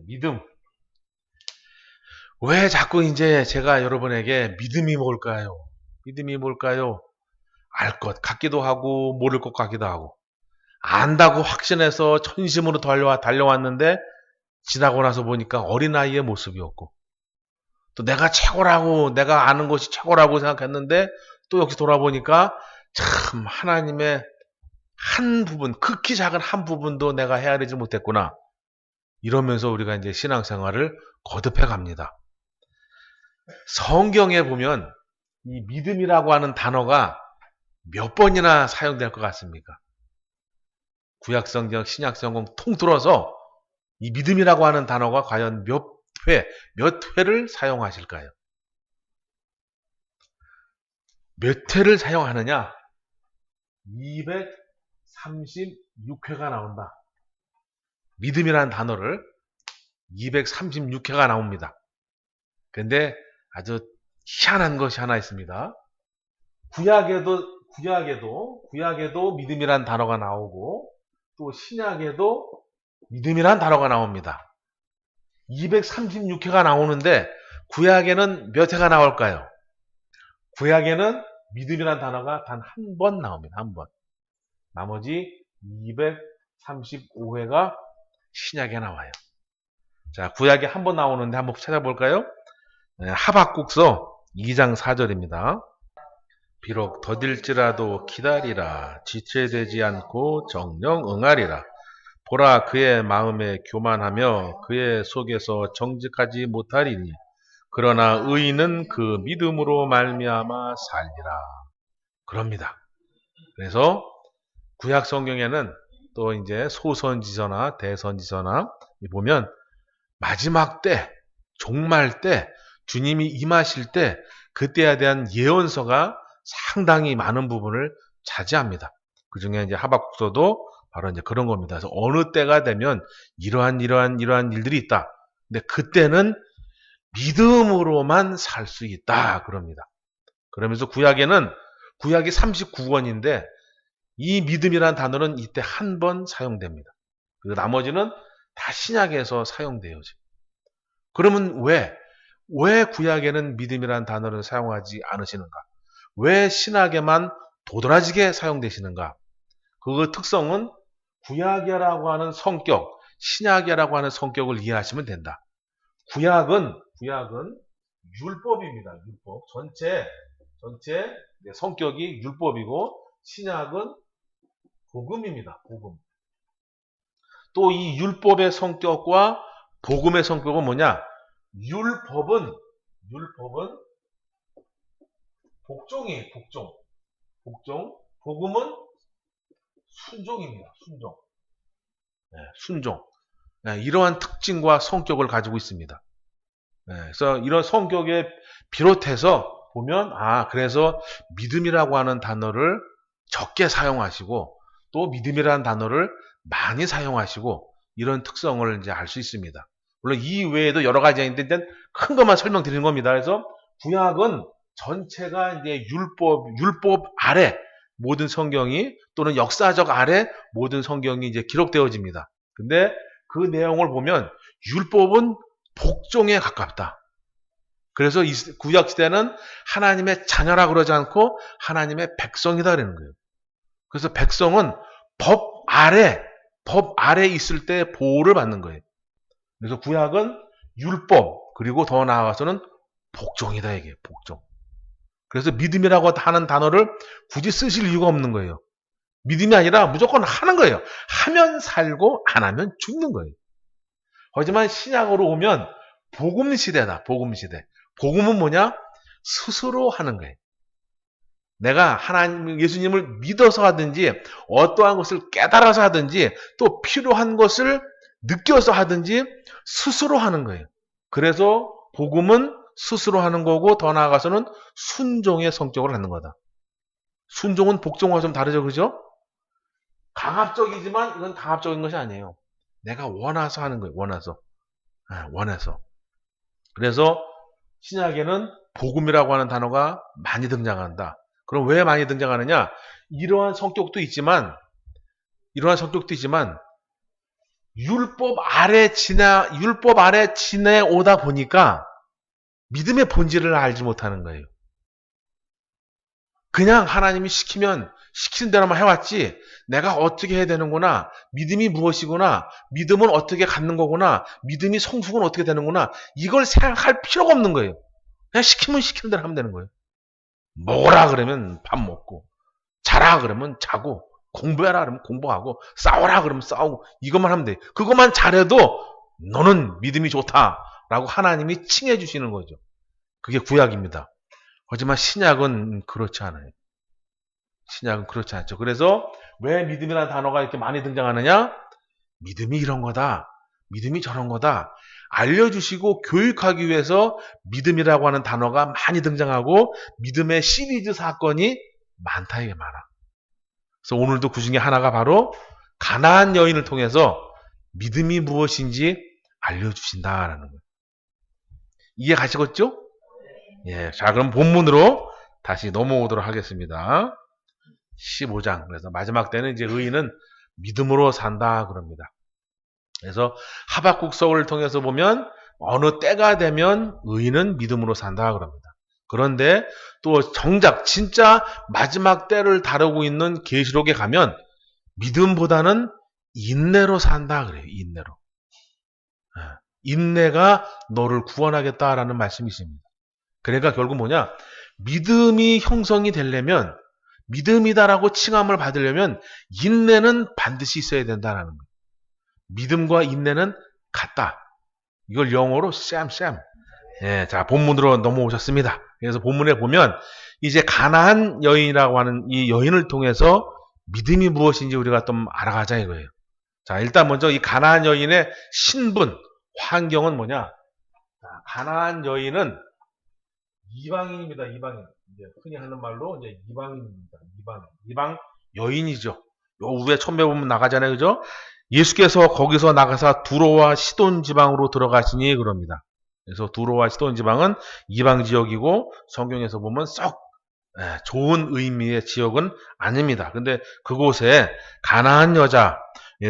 믿음. 왜 자꾸 이제 제가 여러분에게 믿음이 뭘까요? 믿음이 뭘까요? 알 것 같기도 하고 모를 것 같기도 하고 안다고 확신해서 전심으로 달려왔는데 지나고 나서 보니까 어린아이의 모습이었고 또 내가 최고라고 내가 아는 것이 최고라고 생각했는데 또 역시 돌아보니까 참 하나님의 한 부분 극히 작은 한 부분도 내가 헤아리지 못했구나 이러면서 우리가 이제 신앙생활을 거듭해 갑니다. 성경에 보면 이 믿음이라고 하는 단어가 몇 번이나 사용될 것 같습니까? 구약성경, 신약성경 통틀어서 이 믿음이라고 하는 단어가 과연 몇 회를 사용하실까요? 몇 회를 사용하느냐? 236회가 나온다. 믿음이라는 단어를 236회가 나옵니다. 근데 아주 희한한 것이 하나 있습니다. 구약에도 믿음이란 단어가 나오고 또 신약에도 믿음이란 단어가 나옵니다. 236회가 나오는데 구약에는 몇 회가 나올까요? 구약에는 믿음이란 단어가 단 한 번 나옵니다. 한 번. 나머지 235회가 신약에 나와요. 자, 구약에 한 번 나오는데 한번 찾아볼까요? 하박국서 2장 4절입니다. 비록 더딜지라도 기다리라. 지체되지 않고 정령 응하리라. 보라 그의 마음에 교만하며 그의 속에서 정직하지 못하리니 그러나 의인은 그 믿음으로 말미암아 살리라. 그럽니다. 그래서 구약 성경에는 또 이제 소선지서나 대선지서나 보면 마지막 때, 종말 때, 주님이 임하실 때 그때에 대한 예언서가 상당히 많은 부분을 차지합니다. 그 중에 이제 하박국서도 바로 이제 그런 겁니다. 그래서 어느 때가 되면 이러한 일들이 있다. 근데 그때는 믿음으로만 살 수 있다. 그럽니다. 그러면서 구약이 39권인데 이 믿음이라는 단어는 이때 한 번 사용됩니다. 그리고 나머지는 다 신약에서 사용돼요. 그러면 왜 구약에는 믿음이라는 단어를 사용하지 않으시는가? 왜 신약에만 도드라지게 사용되시는가? 그 특성은 구약이라고 하는 성격, 신약이라고 하는 성격을 이해하시면 된다. 구약은 율법입니다. 율법. 전체 성격이 율법이고 신약은 복음입니다. 복음. 또 이 율법의 성격과 복음의 성격은 뭐냐? 율법은 복종이에요. 복종. 복음은 순종입니다. 순종. 이러한 특징과 성격을 가지고 있습니다. 그래서 이런 성격에 비롯해서 보면 그래서 믿음이라고 하는 단어를 적게 사용하시고 또 믿음이라는 단어를 많이 사용하시고 이런 특성을 이제 알 수 있습니다. 물론 이 외에도 여러 가지가 있는데 큰 것만 설명드리는 겁니다. 그래서 구약은 전체가 이제 율법 아래 모든 성경이 또는 역사적 아래 모든 성경이 이제 기록되어집니다. 근데 그 내용을 보면 율법은 복종에 가깝다. 그래서 이 구약 시대는 하나님의 자녀라 그러지 않고 하나님의 백성이다 그러는 거예요. 그래서 백성은 법 아래 있을 때 보호를 받는 거예요. 그래서 구약은 율법 그리고 더 나아가서는 복종이다 이게 복종. 그래서 믿음이라고 하는 단어를 굳이 쓰실 이유가 없는 거예요. 믿음이 아니라 무조건 하는 거예요. 하면 살고 안 하면 죽는 거예요. 하지만 신약으로 오면 복음 시대다. 복음 시대. 복음은 뭐냐? 스스로 하는 거예요. 내가 하나님 예수님을 믿어서 하든지 어떠한 것을 깨달아서 하든지 또 필요한 것을 느껴서 하든지 스스로 하는 거예요. 그래서 복음은 스스로 하는 거고 더 나아가서는 순종의 성격을 갖는 거다. 순종은 복종과 좀 다르죠. 그죠? 강압적이지만 이건 강압적인 것이 아니에요. 내가 원해서 하는 거예요. 원해서. 그래서 신약에는 복음이라고 하는 단어가 많이 등장한다. 그럼 왜 많이 등장하느냐? 이러한 성격도 있지만 율법 아래 지내오다 보니까 믿음의 본질을 알지 못하는 거예요. 그냥 하나님이 시키는 대로만 해왔지, 내가 어떻게 해야 되는구나, 믿음이 무엇이구나, 믿음은 어떻게 갖는 거구나, 믿음이 성숙은 어떻게 되는구나, 이걸 생각할 필요가 없는 거예요. 그냥 시키는 대로 하면 되는 거예요. 먹으라 그러면 밥 먹고, 자라 그러면 자고, 공부해라 그러면 공부하고, 싸워라 그러면 싸우고, 이것만 하면 돼. 그것만 잘해도 너는 믿음이 좋다라고 하나님이 칭해 주시는 거죠. 그게 구약입니다. 하지만 신약은 그렇지 않아요. 신약은 그렇지 않죠. 그래서 왜 믿음이라는 단어가 이렇게 많이 등장하느냐? 믿음이 이런 거다, 믿음이 저런 거다 알려주시고 교육하기 위해서 믿음이라고 하는 단어가 많이 등장하고 믿음의 시리즈 사건이 많다, 이게 많아. 그래서 오늘도 그 중에 하나가 바로 가나안 여인을 통해서 믿음이 무엇인지 알려주신다라는 거예요. 이해 가시겠죠? 예, 자, 그럼 본문으로 다시 넘어오도록 하겠습니다. 15장. 그래서 마지막 때는 이제 의인은 믿음으로 산다 그럽니다. 그래서 하박국서를 통해서 보면 어느 때가 되면 의인은 믿음으로 산다 그럽니다. 그런데 또 정작 진짜 마지막 때를 다루고 있는 계시록에 가면 믿음보다는 인내로 산다 그래요. 인내로. 인내가 너를 구원하겠다라는 말씀이 있습니다. 그러니까 결국 뭐냐? 믿음이 형성이 되려면, 믿음이다라고 칭함을 받으려면 인내는 반드시 있어야 된다는 거예요. 믿음과 인내는 같다. 이걸 영어로 same. 예, 자, 본문으로 넘어오셨습니다. 그래서 본문에 보면 이제 가나안 여인이라고 하는 이 여인을 통해서 믿음이 무엇인지 우리가 좀 알아가자 이거예요. 자, 일단 먼저 이 가나안 여인의 신분, 환경은 뭐냐? 자, 가나안 여인은 이방인입니다. 이방인. 이제 흔히 하는 말로 이제 이방인입니다. 이방 여인이죠. 요 위에 천배 보면 나가잖아요. 그죠? 예수께서 거기서 나가서 두로와 시돈 지방으로 들어가시니 그럽니다. 그래서 두로와 시돈 지방은 이방 지역이고 성경에서 보면 썩 좋은 의미의 지역은 아닙니다. 근데 그곳에 가나안 여자,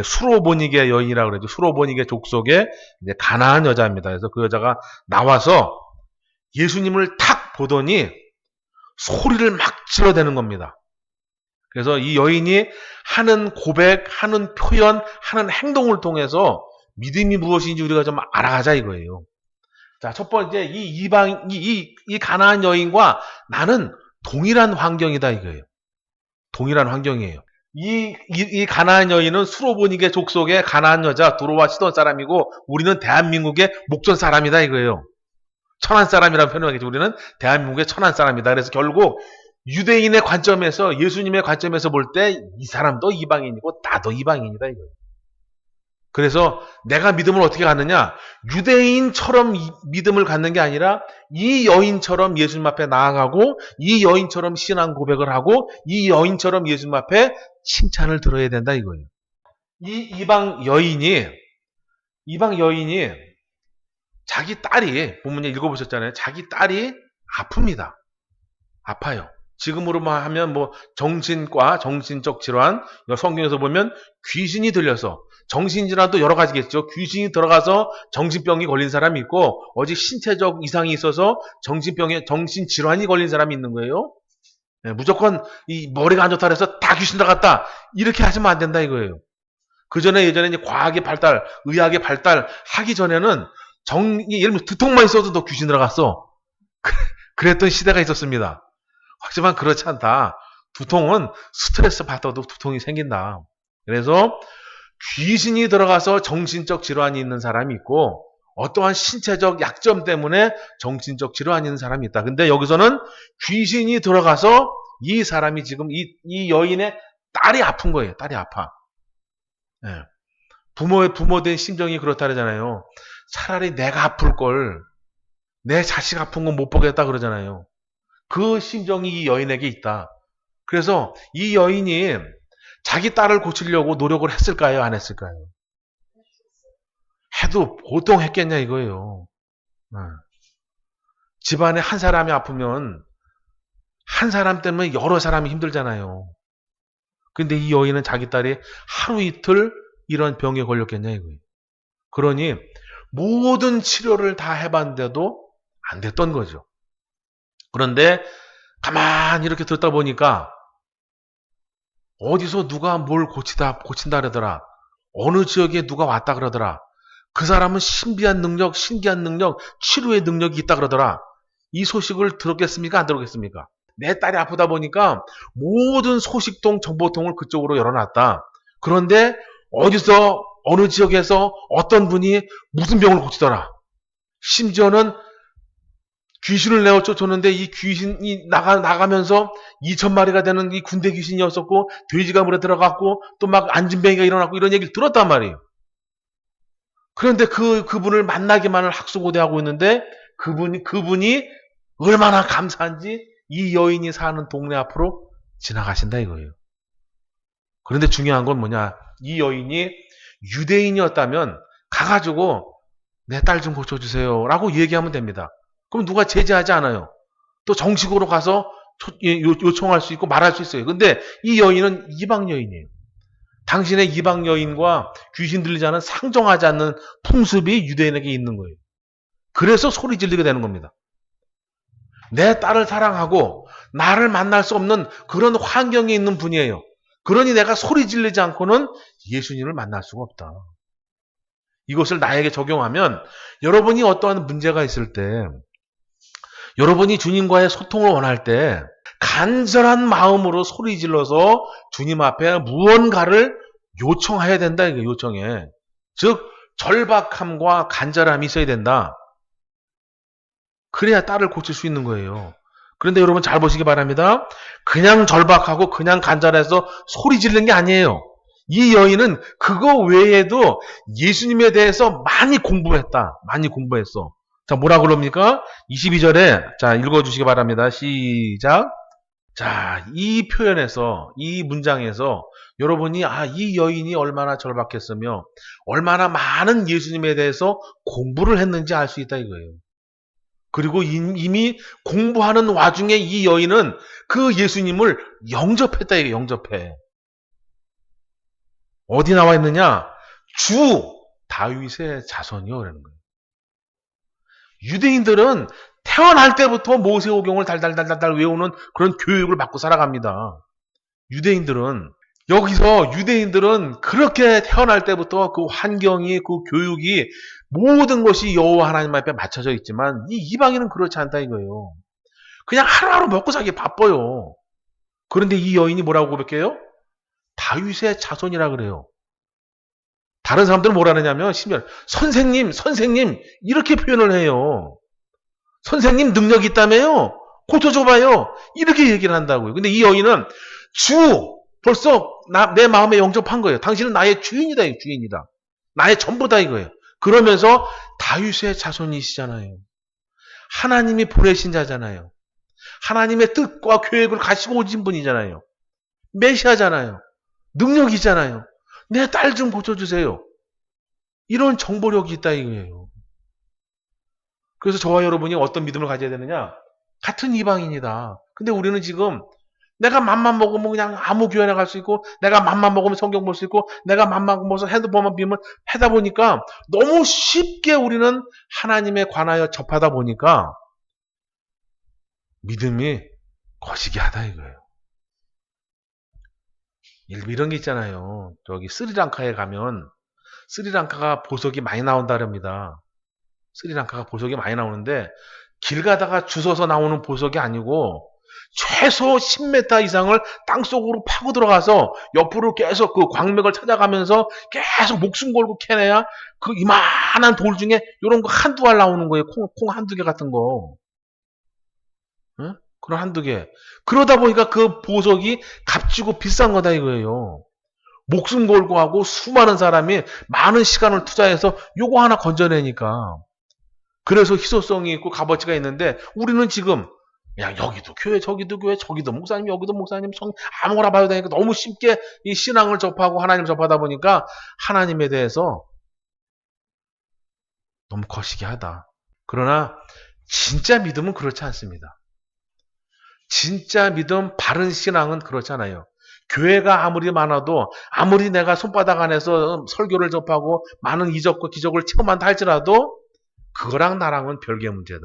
수로보니게 여인이라고 그러죠. 수로보니게 족속의 이제 가나안 여자입니다. 그래서 그 여자가 나와서 예수님을 탁 보더니 소리를 막 질러대는 겁니다. 그래서 이 여인이 하는 고백, 하는 표현, 하는 행동을 통해서 믿음이 무엇인지 우리가 좀 알아가자 이거예요. 자, 첫 번째, 이 가나안 여인과 나는 동일한 환경이다 이거예요. 동일한 환경이에요. 이 가나안 여인은 수로보니게 족속의 가나안 여자, 두로와 시돈 사람이고 우리는 대한민국의 목전 사람이다 이거예요. 천한 사람이라고 표현하겠죠. 우리는 대한민국의 천한 사람이다. 그래서 결국 유대인의 관점에서, 예수님의 관점에서 볼 때 이 사람도 이방인이고 나도 이방인이다 이거예요. 그래서 내가 믿음을 어떻게 갖느냐? 유대인처럼 믿음을 갖는 게 아니라 이 여인처럼 예수님 앞에 나아가고 이 여인처럼 신앙 고백을 하고 이 여인처럼 예수님 앞에 칭찬을 들어야 된다 이거예요. 이 이방 여인이 자기 딸이, 본문에 읽어보셨잖아요. 자기 딸이 아픕니다. 아파요. 지금으로만 하면 뭐 정신과 정신적 질환, 성경에서 보면 귀신이 들려서, 정신질환도 여러 가지겠죠. 귀신이 들어가서 정신병이 걸린 사람이 있고, 어디 신체적 이상이 있어서 정신질환이 걸린 사람이 있는 거예요. 네, 무조건 이 머리가 안 좋다 그래서 다 귀신 들어갔다, 이렇게 하시면 안 된다 이거예요. 예전에 이제 과학의 발달, 의학의 발달하기 전에는 예를 들면 두통만 있어도 너 귀신 들어갔어. 그랬던 시대가 있었습니다. 하지만 그렇지 않다. 두통은 스트레스 받아도 두통이 생긴다. 그래서 귀신이 들어가서 정신적 질환이 있는 사람이 있고 어떠한 신체적 약점 때문에 정신적 질환이 있는 사람이 있다. 근데 여기서는 귀신이 들어가서 이 사람이 지금 이 여인의 딸이 아픈 거예요. 딸이 아파. 네. 부모된 심정이 그렇다 그러잖아요. 차라리 내가 아플 걸, 내 자식 아픈 건 못 보겠다 그러잖아요. 그 심정이 이 여인에게 있다. 그래서 이 여인이 자기 딸을 고치려고 노력을 했을까요? 안 했을까요? 해도 보통 했겠냐 이거예요. 집안에 한 사람이 아프면 한 사람 때문에 여러 사람이 힘들잖아요. 근데 이 여인은 자기 딸이 하루 이틀 이런 병에 걸렸겠냐 이거예요. 그러니 모든 치료를 다 해봤는데도 안 됐던 거죠. 그런데 가만히 이렇게 듣다 보니까 어디서 누가 뭘 고친다 그러더라. 어느 지역에 누가 왔다 그러더라. 그 사람은 신비한 능력, 신기한 능력, 치료의 능력이 있다 그러더라. 이 소식을 들었겠습니까? 안 들었겠습니까? 내 딸이 아프다 보니까 모든 소식통, 정보통을 그쪽으로 열어놨다. 그런데 어디서 어느 지역에서 어떤 분이 무슨 병을 고치더라. 심지어는 귀신을 내어 쫓았는데 이 귀신이 나가면서 2,000마리가 되는 이 군대 귀신이었었고 돼지가 물에 들어갔고 또 막 안진뱅이가 일어났고 이런 얘기를 들었단 말이에요. 그런데 그분을 만나기만을 학수고대하고 있는데 그분이 얼마나 감사한지 이 여인이 사는 동네 앞으로 지나가신다 이거예요. 그런데 중요한 건 뭐냐? 이 여인이 유대인이었다면 가가지고 내 딸 좀 고쳐주세요 라고 얘기하면 됩니다. 그럼 누가 제지하지 않아요. 또 정식으로 가서 요청할 수 있고 말할 수 있어요. 근데 이 여인은 이방 여인이에요. 당신의 이방 여인과 귀신 들리지 않은 상정하지 않는 풍습이 유대인에게 있는 거예요. 그래서 소리 지르게 되는 겁니다. 내 딸을 사랑하고 나를 만날 수 없는 그런 환경에 있는 분이에요. 그러니 내가 소리 지르지 않고는 예수님을 만날 수가 없다. 이것을 나에게 적용하면 여러분이 어떠한 문제가 있을 때 여러분이 주님과의 소통을 원할 때 간절한 마음으로 소리 질러서 주님 앞에 무언가를 요청해야 된다. 이거 요청해. 즉 절박함과 간절함이 있어야 된다. 그래야 딸을 고칠 수 있는 거예요. 그런데 여러분 잘 보시기 바랍니다. 그냥 절박하고 그냥 간절해서 소리 지르는 게 아니에요. 이 여인은 그거 외에도 예수님에 대해서 많이 공부했다. 많이 공부했어. 자, 뭐라 그럽니까? 22절에 자, 읽어주시기 바랍니다. 시작. 자, 이 표현에서, 이 문장에서 여러분이 이 여인이 얼마나 절박했으며 얼마나 많은 예수님에 대해서 공부를 했는지 알 수 있다 이거예요. 그리고 이미 공부하는 와중에 이 여인은 그 예수님을 영접했다 이거예요. 영접해. 어디 나와 있느냐? 주 다윗의 자손이요 그러는 거예요. 유대인들은 태어날 때부터 모세오경을 달달달달 외우는 그런 교육을 받고 살아갑니다. 여기서 유대인들은 그렇게 태어날 때부터 그 환경이 그 교육이 모든 것이 여호와 하나님 앞에 맞춰져 있지만 이 이방인은 그렇지 않다 이거예요. 그냥 하루하루 먹고 살기 바빠요. 그런데 이 여인이 뭐라고 고백해요? 다윗의 자손이라 그래요. 다른 사람들은 뭐라 하냐면 심지어 선생님 이렇게 표현을 해요. 선생님 능력이 있다며요? 고쳐줘봐요. 이렇게 얘기를 한다고요. 근데 이 여인은 벌써 내 마음에 영접한 거예요. 당신은 나의 주인이다. 주인이다. 나의 전부다 이거예요. 그러면서 다윗의 자손이시잖아요. 하나님이 보내신 자잖아요. 하나님의 뜻과 계획을 가지고 오신 분이잖아요. 메시아잖아요. 능력이잖아요. 내 딸 좀 고쳐주세요. 이런 정보력이 있다 이거예요. 그래서 저와 여러분이 어떤 믿음을 가져야 되느냐? 같은 이방인이다. 근데 우리는 지금 내가 맘만 먹으면 그냥 아무 교회나 갈 수 있고 내가 맘만 먹으면 성경 볼 수 있고 내가 맘만 먹어서 핸드폰만 비면 하다 보니까 너무 쉽게 우리는 하나님에 관하여 접하다 보니까 믿음이 거시기하다 이거예요. 이런 게 있잖아요. 저기 스리랑카에 가면 스리랑카가 보석이 많이 나온다랍니다. 스리랑카가 보석이 많이 나오는데 길 가다가 주워서 나오는 보석이 아니고 최소 10m 이상을 땅속으로 파고 들어가서 옆으로 계속 그 광맥을 찾아가면서 계속 목숨 걸고 캐내야 그 이만한 돌 중에 이런 거 한두 알 나오는 거예요. 콩 한두 개 같은 거. 응? 그런 한두 개. 그러다 보니까 그 보석이 값지고 비싼 거다 이거예요. 목숨 걸고 하고 수많은 사람이 많은 시간을 투자해서 요거 하나 건져내니까. 그래서 희소성이 있고 값어치가 있는데 우리는 지금 그냥 여기도 교회 저기도 교회 저기도 목사님 여기도 목사님 아무거나 봐도 되니까 너무 쉽게 이 신앙을 접하고 하나님 접하다 보니까 하나님에 대해서 너무 거시기하다. 그러나 진짜 믿음은 그렇지 않습니다. 진짜 믿음 바른 신앙은 그렇지 않아요. 교회가 아무리 많아도 아무리 내가 손바닥 안에서 설교를 접하고 많은 이적과 기적을 체험한다 할지라도 그거랑 나랑은 별개의 문제다.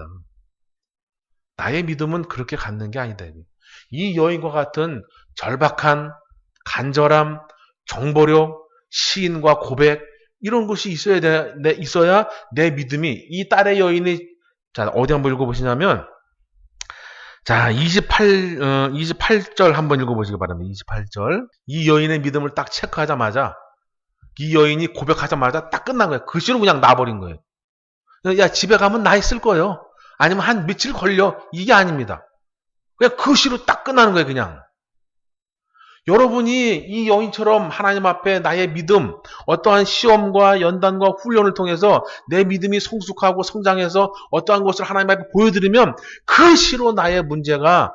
나의 믿음은 그렇게 갖는 게 아니다. 이 여인과 같은 절박한 간절함, 정보력, 시인과 고백 이런 것이 있어야 내 믿음이 이 딸의 여인이 자 어디 한번 읽어보시냐면 자 28절 한번 읽어보시기 바랍니다. 28절 이 여인의 믿음을 딱 체크하자마자 이 여인이 고백하자마자 딱 끝난 거예요. 그 시로 그냥 놔버린 거예요. 야 집에 가면 나 있을 거예요. 아니면 한 며칠 걸려. 이게 아닙니다. 그냥 그 시로 딱 끝나는 거예요. 그냥. 여러분이 이 여인처럼 하나님 앞에 나의 믿음, 어떠한 시험과 연단과 훈련을 통해서 내 믿음이 성숙하고 성장해서 어떠한 것을 하나님 앞에 보여드리면 그 시로 나의 문제가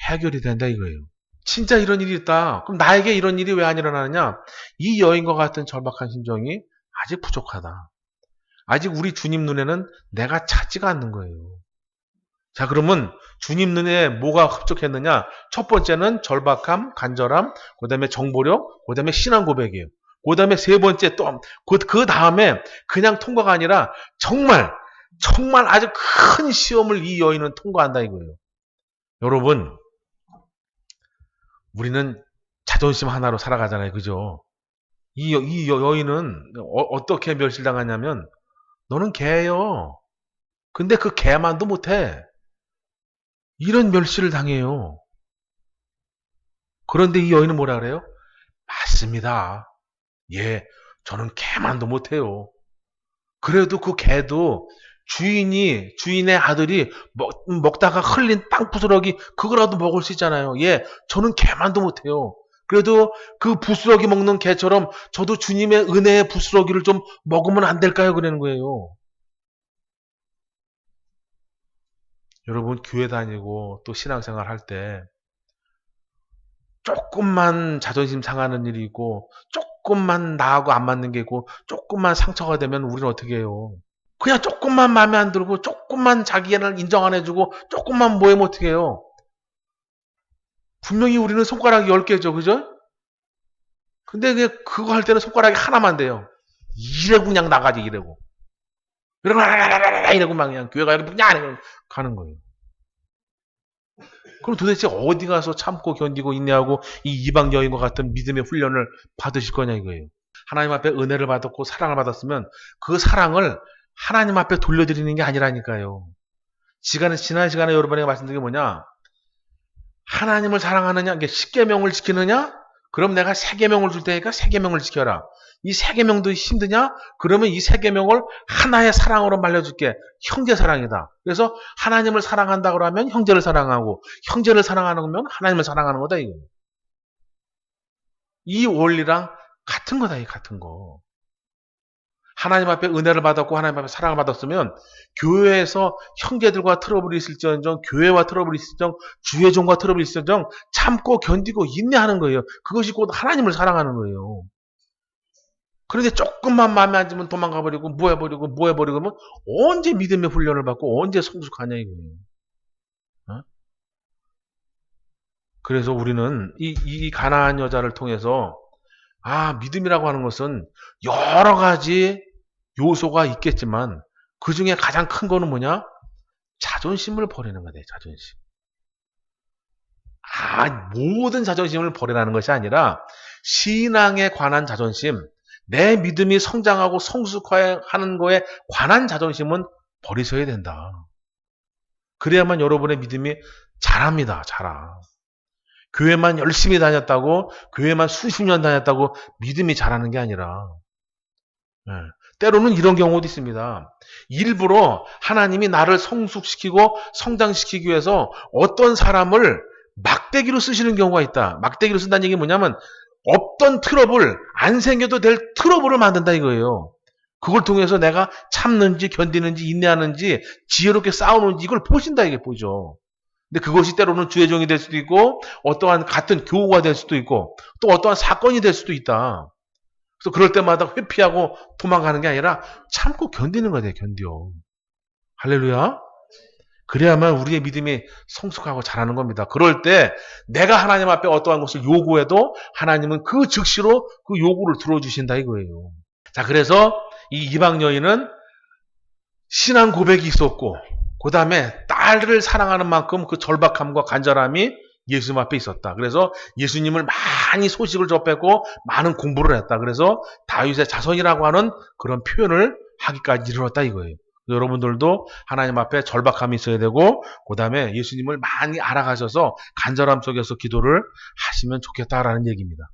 해결이 된다 이거예요. 진짜 이런 일이 있다. 그럼 나에게 이런 일이 왜 안 일어나느냐? 이 여인과 같은 절박한 심정이 아직 부족하다. 아직 우리 주님 눈에는 내가 찾지가 않는 거예요. 자, 그러면 주님 눈에 뭐가 흡족했느냐? 첫 번째는 절박함, 간절함, 그 다음에 정보력, 그 다음에 신앙 고백이에요. 그 다음에 세 번째 또, 그 다음에 그냥 통과가 아니라 정말 아주 큰 시험을 이 여인은 통과한다 이거예요. 여러분, 우리는 자존심 하나로 살아가잖아요. 그죠? 이 여인은 어떻게 멸실당하냐면, 너는 개예요. 근데 그 개만도 못해. 이런 멸시를 당해요. 그런데 이 여인은 뭐라 그래요? 맞습니다. 예, 저는 개만도 못해요. 그래도 그 개도 주인의 아들이 먹다가 흘린 땅 부스러기 그거라도 먹을 수 있잖아요. 예, 저는 개만도 못해요. 그래도 그 부스러기 먹는 개처럼 저도 주님의 은혜의 부스러기를 좀 먹으면 안 될까요? 그러는 거예요. 여러분 교회 다니고 또 신앙생활 할 때 조금만 자존심 상하는 일이 있고 조금만 나하고 안 맞는 게 있고 조금만 상처가 되면 우리는 어떻게 해요? 그냥 조금만 마음에 안 들고 조금만 자기를 인정 안 해주고 조금만 뭐하면 어떻게 해요? 분명히 우리는 손가락이 10개죠. 그죠? 근데 그거 할 때는 손가락이 하나만 돼요. 이래고 그냥 나가지 이래고. 이러고 막 그냥 교회 가서 그냥 가는 거예요. 그럼 도대체 어디 가서 참고 견디고 인내하고 이 이방 여인과 같은 믿음의 훈련을 받으실 거냐 이거예요. 하나님 앞에 은혜를 받았고 사랑을 받았으면 그 사랑을 하나님 앞에 돌려드리는 게 아니라니까요. 지난 시간에 여러분에게 말씀드린 게 뭐냐? 하나님을 사랑하느냐? 이게 10계명을 지키느냐? 그럼 내가 3계명을 줄 테니까 3계명을 지켜라. 이 3계명도 힘드냐? 그러면 이 3계명을 하나의 사랑으로 말려줄게. 형제 사랑이다. 그래서 하나님을 사랑한다 그러면 형제를 사랑하고 형제를 사랑하는 거면 하나님을 사랑하는 거다 이거예요. 이 원리랑 같은 거다 이 같은 거. 하나님 앞에 은혜를 받았고 하나님 앞에 사랑을 받았으면 교회에서 형제들과 트러블이 있을지언정 교회와 트러블이 있을지언정 주의 종과 트러블이 있을지언정 참고 견디고 인내하는 거예요. 그것이 곧 하나님을 사랑하는 거예요. 그런데 조금만 마음에 안 들면 도망가버리고 뭐해버리고 하면 언제 믿음의 훈련을 받고 언제 성숙하냐 이거예요. 어? 그래서 우리는 이 가나안 여자를 통해서 믿음이라고 하는 것은 여러 가지 요소가 있겠지만 그 중에 가장 큰 거는 뭐냐? 자존심을 버리는 거다. 자존심. 모든 자존심을 버리라는 것이 아니라 신앙에 관한 자존심, 내 믿음이 성장하고 성숙하는 거에 관한 자존심은 버리셔야 된다. 그래야만 여러분의 믿음이 자랍니다. 자라. 교회만 열심히 다녔다고, 교회만 수십 년 다녔다고 믿음이 자라는 게 아니라 때로는 이런 경우도 있습니다. 일부러 하나님이 나를 성숙시키고 성장시키기 위해서 어떤 사람을 막대기로 쓰시는 경우가 있다. 막대기로 쓴다는 얘기 뭐냐면 없던 트러블, 안 생겨도 될 트러블을 만든다 이거예요. 그걸 통해서 내가 참는지 견디는지 인내하는지 지혜롭게 싸우는지 이걸 보신다 이게 보죠. 근데 그것이 때로는 주의 종이 될 수도 있고 어떠한 같은 교우가 될 수도 있고 또 어떠한 사건이 될 수도 있다. 그래서 그럴 때마다 회피하고 도망가는 게 아니라 참고 견디는 거예요. 견뎌. 할렐루야. 그래야만 우리의 믿음이 성숙하고 자라는 겁니다. 그럴 때 내가 하나님 앞에 어떠한 것을 요구해도 하나님은 그 즉시로 그 요구를 들어주신다 이거예요. 자, 그래서 이 이방 여인은 신앙 고백이 있었고, 그 다음에 딸을 사랑하는 만큼 그 절박함과 간절함이 예수님 앞에 있었다. 그래서 예수님을 많이 소식을 접했고 많은 공부를 했다. 그래서 다윗의 자손이라고 하는 그런 표현을 하기까지 이르렀다 이거예요. 여러분들도 하나님 앞에 절박함이 있어야 되고, 그 다음에 예수님을 많이 알아가셔서 간절함 속에서 기도를 하시면 좋겠다라는 얘기입니다.